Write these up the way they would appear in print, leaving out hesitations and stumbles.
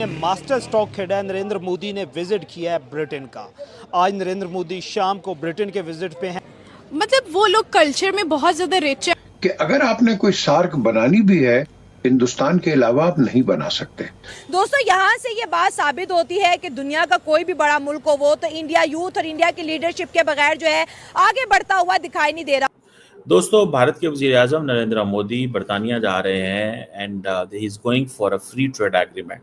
Master stroke खेला है। नरेंद्र मोदी ने विजिट किया है ब्रिटेन का। आज नरेंद्र मोदी शाम को ब्रिटेन के विजिट पे हैं। मतलब वो लोग कल्चर में बहुत ज्यादा रिच है कि अगर आपने कोई सार्क बनानी भी है, हिंदुस्तान के अलावा आप नहीं बना सकते। दोस्तों, यहाँ से ये बात साबित होती है कि दुनिया का कोई भी बड़ा मुल्क हो वो तो इंडिया यूथ और इंडिया की लीडरशिप के बगैर जो है आगे बढ़ता हुआ दिखाई नहीं दे रहा। दोस्तों, भारत के वज़ीर आज़म नरेंद्र मोदी बरतानिया जा रहे हैं and he is going for a free trade agreement,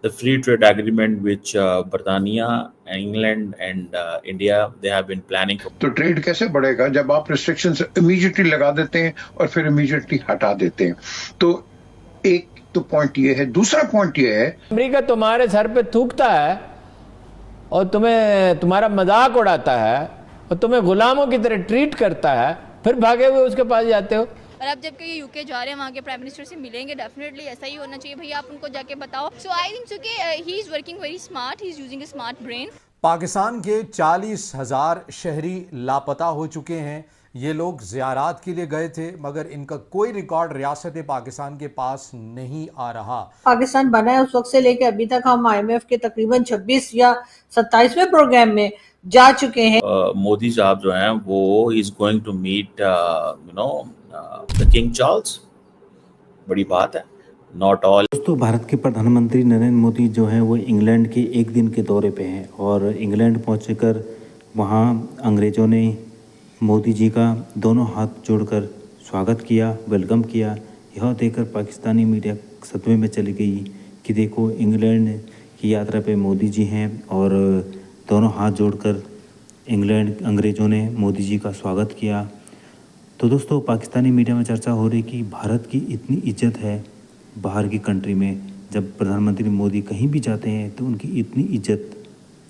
the free trade agreement which बरतानिया, England and India they have been planning. तो ट्रेड कैसे बढ़ेगा जब आप रिस्ट्रिक्शंस इमीडिएटली लगा देते हैं और फिर इमीडिएटली हटा देते हैं? तो एक तो पॉइंट ये है। दूसरा पॉइंट ये है, अमेरिका तुम्हारे सर पे थूकता है और तुम्हारा मजाक उड़ाता है और तुम्हें गुलामों की तरह ट्रीट करता है, फिर भागे हुए उसके पास जाते हो। और अब जबकि ये यूके जा रहे हैं, वहाँ के प्राइम मिनिस्टर से मिलेंगे, डेफिनेटली ऐसा ही होना चाहिए भैया, आप उनको जाके बताओ। सो आई थिंक सो कि he is working very smart, he is using a smart brain. Pakistan के 40,000 शहरी लापता हो चुके हैं। ये लोग ज़ियारात के लिए गए थे, मगर इनका कोई रिकॉर्ड रियासत पाकिस्तान के पास नहीं आ रहा। पाकिस्तान बना है उस वक्त से लेकर अभी तक हम IMF के तकरीबन 26 या 27वें प्रोग्राम में जा चुके हैं। मोदी साहब जो हैं वो is going to meet the King Charles. बड़ी बात है, नॉट ऑल। दोस्तों, भारत के प्रधानमंत्री नरेंद्र मोदी जो हैं वो इंग्लैंड के एक दिन के दौरे पे हैं और इंग्लैंड पहुंचकर वहां अंग्रेज़ों ने मोदी जी का दोनों हाथ जोड़कर स्वागत किया, वेलकम किया। यह देखकर पाकिस्तानी मीडिया सदमे में चली गई कि देखो, इंग्लैंड की यात्रा पे मोदी जी हैं और दोनों हाथ जोड़कर इंग्लैंड अंग्रेज़ों ने मोदी जी का स्वागत किया। तो दोस्तों, पाकिस्तानी मीडिया में चर्चा हो रही कि भारत की इतनी इज्जत है बाहर की कंट्री में, जब प्रधानमंत्री मोदी कहीं भी जाते हैं तो उनकी इतनी इज्जत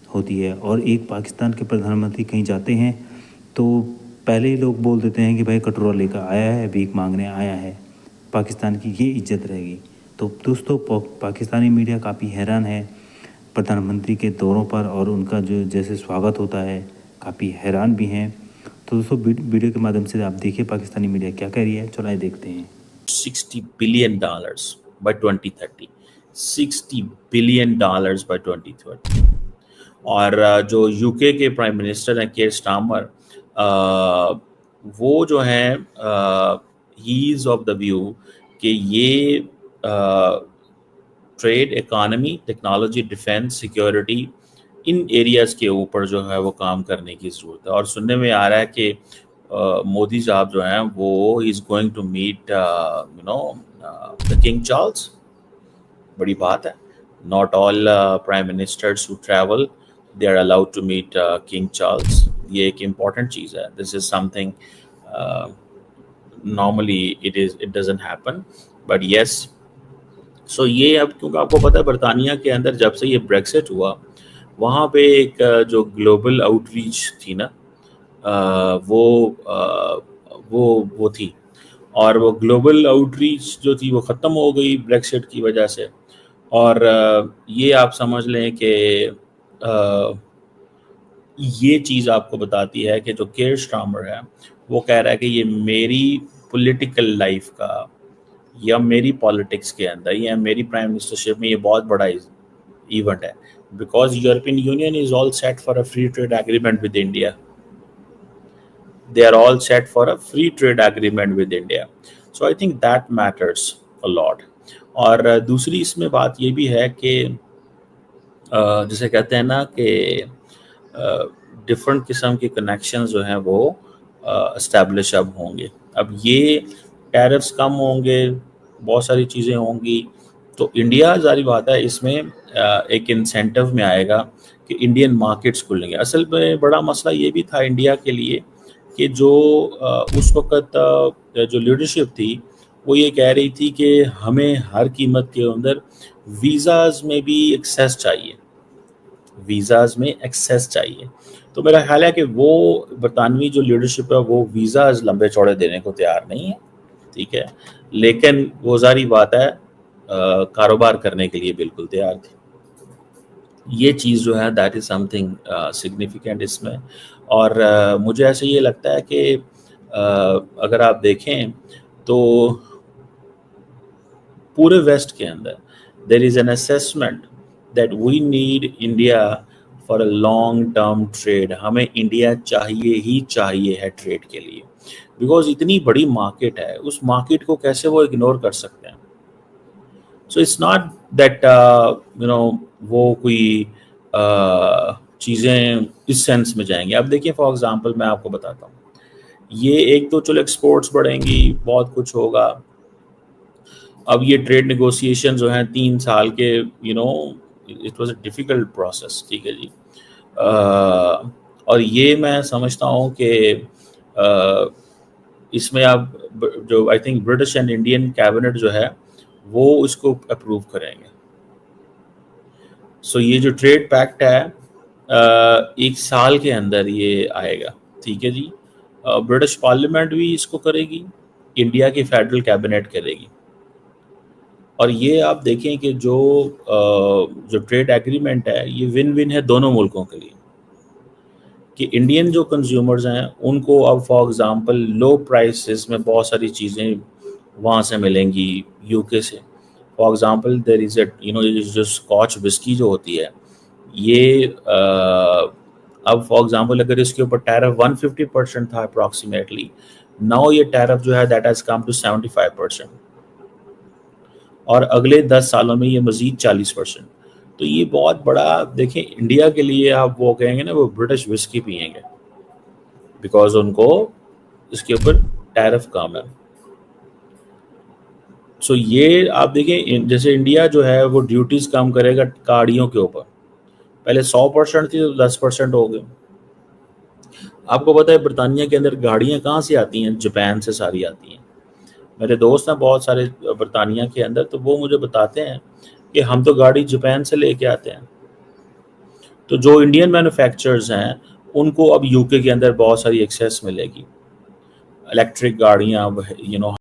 होती है, और एक पाकिस्तान के प्रधानमंत्री कहीं जाते हैं तो पहले ही लोग बोल देते हैं कि भाई कटोरा लेकर आया है, भीख मांगने आया है। पाकिस्तान की ये इज्जत रहेगी। तो दोस्तों, पाकिस्तानी मीडिया काफ़ी हैरान है प्रधानमंत्री के दौरों पर और उनका जो जैसे स्वागत होता है, काफ़ी हैरान भी हैं। तो दोस्तों, वीडियो के माध्यम से आप देखिए पाकिस्तानी मीडिया क्या कह रही है। चलो आइए देखते हैं। $60 billion by 2030, $60 billion by 2030। और जो यूके के प्राइम मिनिस्टर हैं केयर स्टारमर, वो जो हैं he is of the view कि ये trade, economy, technology, defence, security, इन एरियाज़ के ऊपर जो है वो काम करने की ज़रूरत है। और सुनने में आ रहा है कि मोदी साहब जो हैं वो is going to meet the King Charles. बड़ी बात है, not all prime ministers who travel they are allowed to meet King Charles। ये एक important चीज़ है। This is something normally it doesn't happen, but yes। So ये अब क्योंकि आपको पता है बरतानिया के अंदर जब से ये ब्रेक्सिट हुआ, वहाँ पे एक जो ग्लोबल आउटरीच थी ना, वो थी, और वो ग्लोबल आउटरीच जो थी वो ख़त्म हो गई ब्रेक्सिट की वजह से। और ये आप समझ लें कि ये चीज़ आपको बताती है कि जो केयर स्टारमर है वो कह रहा है कि ये मेरी पॉलिटिकल लाइफ का या मेरी पॉलिटिक्स के अंदर या मेरी प्राइम मिनिस्टरशिप में ये बहुत बड़ा इवेंट है, because European Union is all set for a free trade agreement with India. They are all set for a free trade agreement with India. So I think that matters a lot. और दूसरी इसमें बात ये भी है कि जिसे कहते हैं ना कि डिफरेंट किस्म के कनेक्शंस जो हैं वो इस्टेब्लिश अब होंगे। अब ये टैरिफ्स कम होंगे, बहुत सारी चीज़ें होंगी, तो इंडिया ज़ाहिर बात है इसमें एक इंसेंटिव में आएगा कि इंडियन मार्केट्स खुलेंगे। असल में बड़ा मसला ये भी था इंडिया के लिए कि जो उस वक़्त जो लीडरशिप थी वो ये कह रही थी कि हमें हर कीमत के अंदर वीज़ाज़ में भी एक्सेस चाहिए, वीज़ाज़ में एक्सेस चाहिए। तो मेरा ख्याल है कि वो बरतानवी जो लीडरशिप है वो वीज़ाज़ लंबे चौड़े देने को तैयार नहीं है, ठीक है, लेकिन वो ज़ाहिर बात है कारोबार करने के लिए बिल्कुल तैयार थी। ये चीज़ जो है दैट इज़ समथिंग सिग्निफिकेंट इसमें। और मुझे ऐसे ये लगता है कि अगर आप देखें तो पूरे वेस्ट के अंदर there is an assessment that we need India for a long term trade. हमें इंडिया चाहिए ही चाहिए है ट्रेड के लिए, बिकॉज इतनी बड़ी मार्केट है, उस मार्केट को कैसे वो इग्नोर कर सकते हैं. सो इट्स नॉट दैट वो कोई चीज़ें इस सेंस में जाएंगी. अब देखिए फॉर एग्जांपल मैं आपको बताता हूँ, ये एक तो चलो एक्सपोर्ट्स बढ़ेंगी, बहुत कुछ होगा. अब ये ट्रेड नेगोशिएशन जो हैं 3 साल के, it was a difficult process, ठीक है जी. और ये मैं समझता हूँ कि इसमें अब जो I think British and Indian cabinet जो है वो इसको अप्रूव करेंगे. सो ये जो ट्रेड पैक्ट है 1 साल के अंदर ये आएगा, ठीक है जी. ब्रिटिश पार्लियामेंट भी इसको करेगी, इंडिया की फेडरल कैबिनेट करेगी. और ये आप देखें कि जो ट्रेड एग्रीमेंट है ये विन विन है दोनों मुल्कों के लिए, कि इंडियन जो कंज्यूमर्स हैं उनको अब फॉर एग्जांपल लो प्राइसेस में बहुत सारी चीज़ें वहाँ से मिलेंगी यूके से. फॉर एग्जांपल देयर इज़ जो स्कॉच विस्की जो होती है ये अब फॉर एग्जांपल अगर इसके ऊपर टैरिफ 150% था अप्रॉक्सीमेटली, नाउ ये टैरिफ जो है दैट हैज़ कम टू 75%, और अगले 10 सालों में ये मज़ीद 40%. तो ये बहुत बड़ा देखें इंडिया के लिए, आप वो कहेंगे ना वो ब्रिटिश विस्की पियेंगे, बिकॉज उनको इसके ऊपर टैरिफ कम है. सो ये आप देखें जैसे इंडिया जो है वो ड्यूटीज़ कम करेगा गाड़ियों के ऊपर, पहले 100% थी तो 10% हो गए. आपको पता है बरतानिया के अंदर गाड़ियाँ कहाँ से आती हैं? जापान से सारी आती हैं. मेरे दोस्त हैं बहुत सारे बरतानिया के अंदर, तो वो मुझे बताते हैं कि हम तो गाड़ी जापान से लेके आते हैं. तो जो इंडियन मैन्युफैक्चरर्स हैं उनको अब यूके के अंदर बहुत सारी एक्सेस मिलेगी, इलेक्ट्रिक गाड़ियाँ